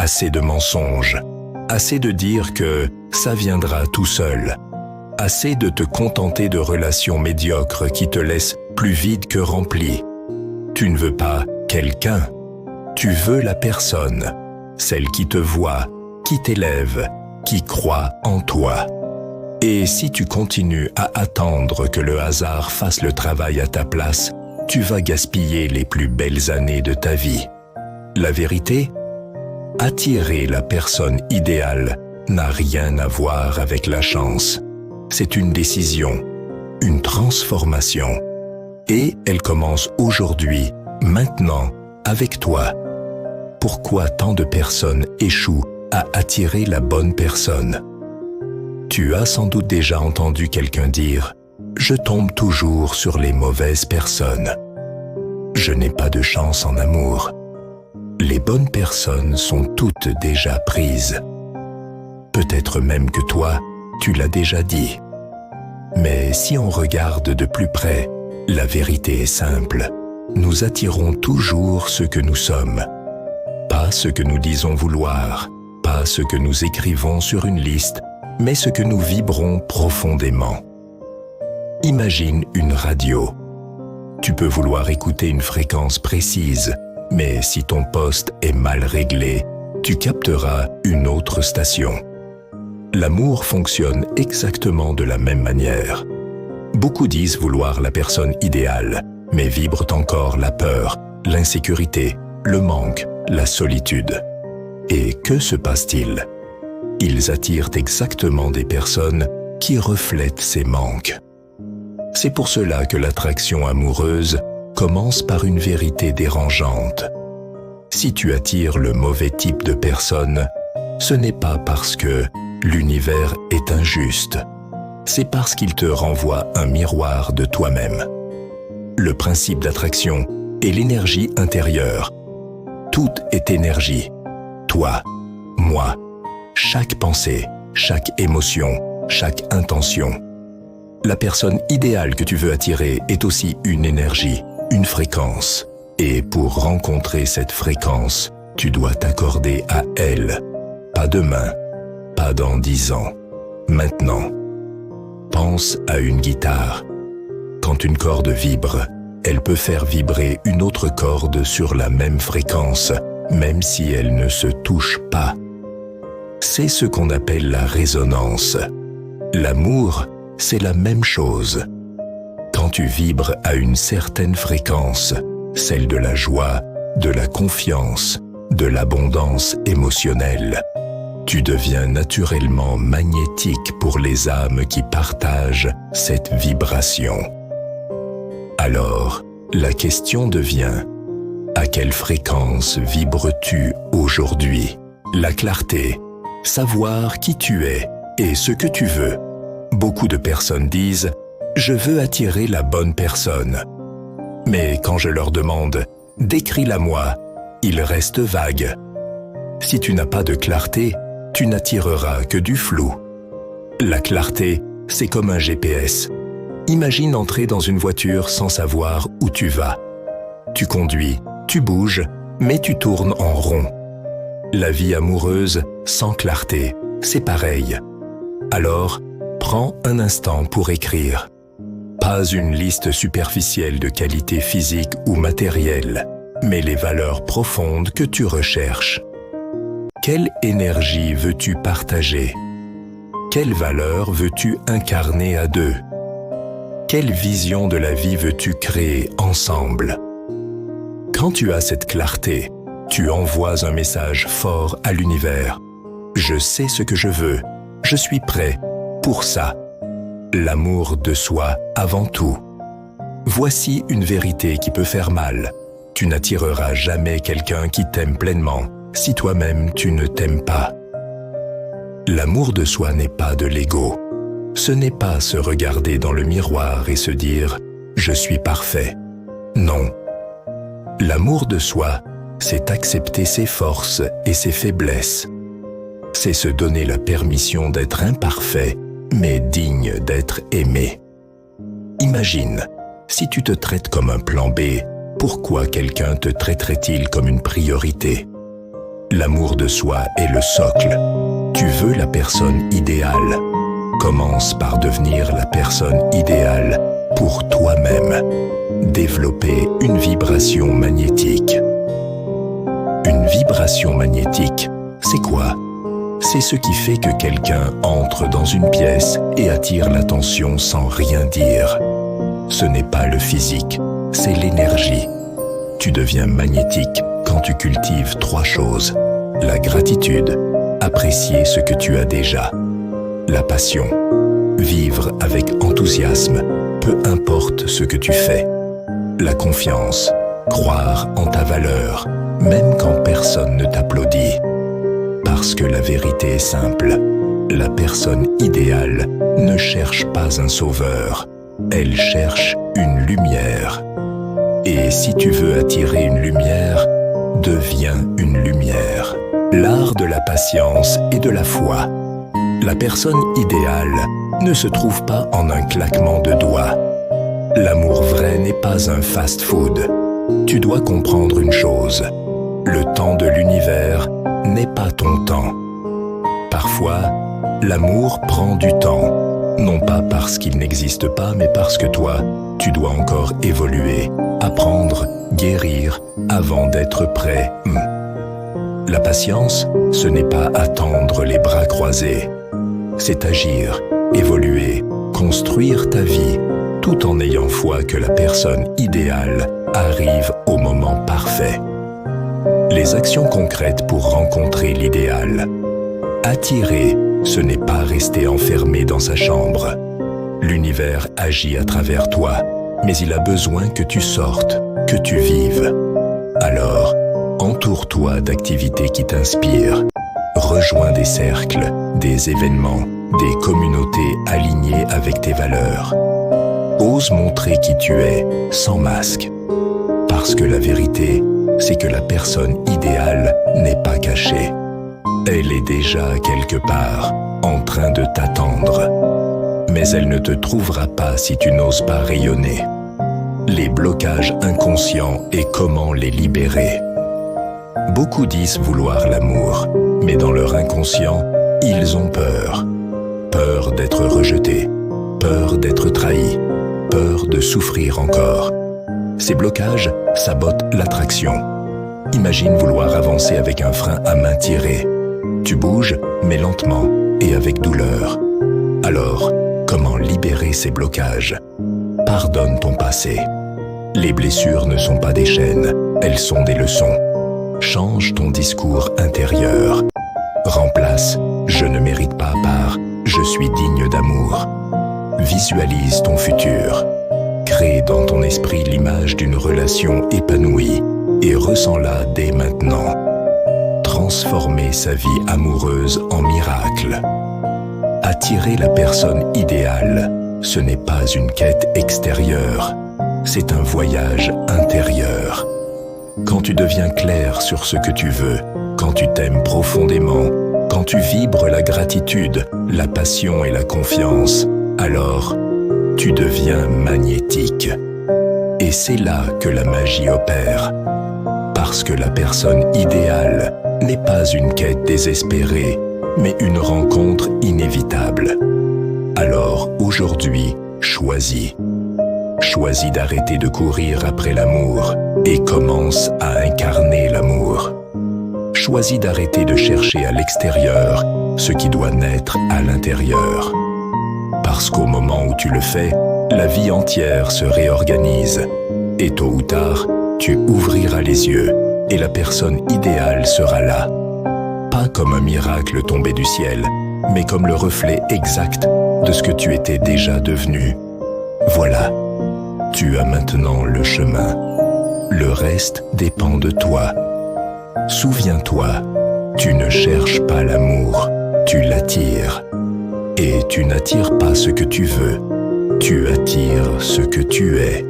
assez de mensonges, assez de dire que ça viendra tout seul, assez de te contenter de relations médiocres qui te laissent plus vide que rempli. Tu ne veux pas quelqu'un, tu veux la personne, celle qui te voit, qui t'élève, qui croit en toi. Et si tu continues à attendre que le hasard fasse le travail à ta place, tu vas gaspiller les plus belles années de ta vie. La vérité? Attirer la personne idéale n'a rien à voir avec la chance. C'est une décision, une transformation. Et elle commence aujourd'hui, maintenant, avec toi. Pourquoi tant de personnes échouent à attirer la bonne personne? Tu as sans doute déjà entendu quelqu'un dire « Je tombe toujours sur les mauvaises personnes. Je n'ai pas de chance en amour. Les bonnes personnes sont toutes déjà prises. » Peut-être même que toi, tu l'as déjà dit. Mais si on regarde de plus près, la vérité est simple. Nous attirons toujours ce que nous sommes. Pas ce que nous disons vouloir, pas ce que nous écrivons sur une liste, mais ce que nous vibrons profondément. Imagine une radio. Tu peux vouloir écouter une fréquence précise, mais si ton poste est mal réglé, tu capteras une autre station. L'amour fonctionne exactement de la même manière. Beaucoup disent vouloir la personne idéale, mais vibrent encore la peur, l'insécurité, le manque, la solitude. Et que se passe-t-il? Ils attirent exactement des personnes qui reflètent ces manques. C'est pour cela que l'attraction amoureuse commence par une vérité dérangeante. Si tu attires le mauvais type de personne, ce n'est pas parce que l'univers est injuste. C'est parce qu'il te renvoie un miroir de toi-même. Le principe d'attraction est l'énergie intérieure. Tout est énergie. Toi, moi, chaque pensée, chaque émotion, chaque intention. La personne idéale que tu veux attirer est aussi une énergie, une fréquence. Et pour rencontrer cette fréquence, tu dois t'accorder à elle. Pas demain, pas dans 10 ans, maintenant. Pense à une guitare. Quand une corde vibre, elle peut faire vibrer une autre corde sur la même fréquence, même si elle ne se touche pas. C'est ce qu'on appelle la résonance. L'amour, c'est la même chose. Quand tu vibres à une certaine fréquence, celle de la joie, de la confiance, de l'abondance émotionnelle, tu deviens naturellement magnétique pour les âmes qui partagent cette vibration. Alors, la question devient: à quelle fréquence vibres-tu aujourd'hui? La clarté, savoir qui tu es et ce que tu veux. Beaucoup de personnes disent « Je veux attirer la bonne personne ». Mais quand je leur demande « Décris-la-moi », ils restent vagues. Si tu n'as pas de clarté, tu n'attireras que du flou. La clarté, c'est comme un GPS. Imagine entrer dans une voiture sans savoir où tu vas. Tu conduis, tu bouges, mais tu tournes en rond. La vie amoureuse, sans clarté, c'est pareil. Alors, prends un instant pour écrire. Pas une liste superficielle de qualités physiques ou matérielles, mais les valeurs profondes que tu recherches. Quelle énergie veux-tu partager? Quelle valeur veux-tu incarner à deux? Quelle vision de la vie veux-tu créer ensemble? Quand tu as cette clarté, tu envoies un message fort à l'univers. Je sais ce que je veux. Je suis prêt pour ça. L'amour de soi avant tout. Voici une vérité qui peut faire mal. Tu n'attireras jamais quelqu'un qui t'aime pleinement si toi-même tu ne t'aimes pas. L'amour de soi n'est pas de l'ego. Ce n'est pas se regarder dans le miroir et se dire « Je suis parfait ». Non. L'amour de soi, c'est accepter ses forces et ses faiblesses. C'est se donner la permission d'être imparfait, mais digne d'être aimé. Imagine, si tu te traites comme un plan B, pourquoi quelqu'un te traiterait-il comme une priorité? L'amour de soi est le socle. Tu veux la personne idéale. Commence par devenir la personne idéale pour toi-même. Développer une vibration magnétique. Une vibration magnétique, c'est quoi? C'est ce qui fait que quelqu'un entre dans une pièce et attire l'attention sans rien dire. Ce n'est pas le physique, c'est l'énergie. Tu deviens magnétique quand tu cultives 3 choses. La gratitude, apprécier ce que tu as déjà. La passion, vivre avec enthousiasme, peu importe ce que tu fais. La confiance, croire en ta valeur, même quand personne ne t'applaudit. Parce que la vérité est simple, la personne idéale ne cherche pas un sauveur, elle cherche une lumière. Et si tu veux attirer une lumière, deviens une lumière. L'art de la patience et de la foi. La personne idéale ne se trouve pas en un claquement de doigts. L'amour vrai n'est pas un fast-food. Tu dois comprendre une chose. Le temps de l'univers n'est pas ton temps. Parfois, l'amour prend du temps. Non pas parce qu'il n'existe pas, mais parce que toi, tu dois encore évoluer, apprendre, guérir, avant d'être prêt. La patience, ce n'est pas attendre les bras croisés. C'est agir, évoluer, construire ta vie, tout en ayant foi que la personne idéale arrive au moment parfait. Les actions concrètes pour rencontrer l'idéal. Attirer, ce n'est pas rester enfermé dans sa chambre. L'univers agit à travers toi, mais il a besoin que tu sortes, que tu vives. Alors, entoure-toi d'activités qui t'inspirent. Rejoins des cercles, des événements, des communautés alignées avec tes valeurs. Ose montrer qui tu es, sans masque. Parce que la vérité, c'est que la personne idéale n'est pas cachée. Elle est déjà quelque part, en train de t'attendre. Mais elle ne te trouvera pas si tu n'oses pas rayonner. Les blocages inconscients et comment les libérer. Beaucoup disent vouloir l'amour, mais dans leur inconscient, ils ont peur. Peur d'être rejetés, peur d'être trahis, peur de souffrir encore. Ces blocages sabotent l'attraction. Imagine vouloir avancer avec un frein à main tirée. Tu bouges, mais lentement et avec douleur. Alors, comment libérer ces blocages? Pardonne ton passé. Les blessures ne sont pas des chaînes, elles sont des leçons. Change ton discours intérieur. Remplace « je ne mérite pas » par « je suis digne d'amour ». Visualise ton futur. Crée dans ton esprit l'image d'une relation épanouie et ressens-la dès maintenant. Transformer sa vie amoureuse en miracle. Attirer la personne idéale, ce n'est pas une quête extérieure, c'est un voyage intérieur. Quand tu deviens clair sur ce que tu veux, quand tu t'aimes profondément, quand tu vibres la gratitude, la passion et la confiance, alors tu deviens magnétique. Et c'est là que la magie opère. Parce que la personne idéale n'est pas une quête désespérée, mais une rencontre inévitable. Alors aujourd'hui, choisis. Choisis d'arrêter de courir après l'amour et commence à incarner l'amour. Choisis d'arrêter de chercher à l'extérieur ce qui doit naître à l'intérieur. Parce qu'au moment où tu le fais, la vie entière se réorganise. Et tôt ou tard, tu ouvriras les yeux et la personne idéale sera là. Pas comme un miracle tombé du ciel, mais comme le reflet exact de ce que tu étais déjà devenu. Voilà, tu as maintenant le chemin. Le reste dépend de toi. Souviens-toi, tu ne cherches pas l'amour, tu l'attires. Et tu n'attires pas ce que tu veux, tu attires ce que tu es.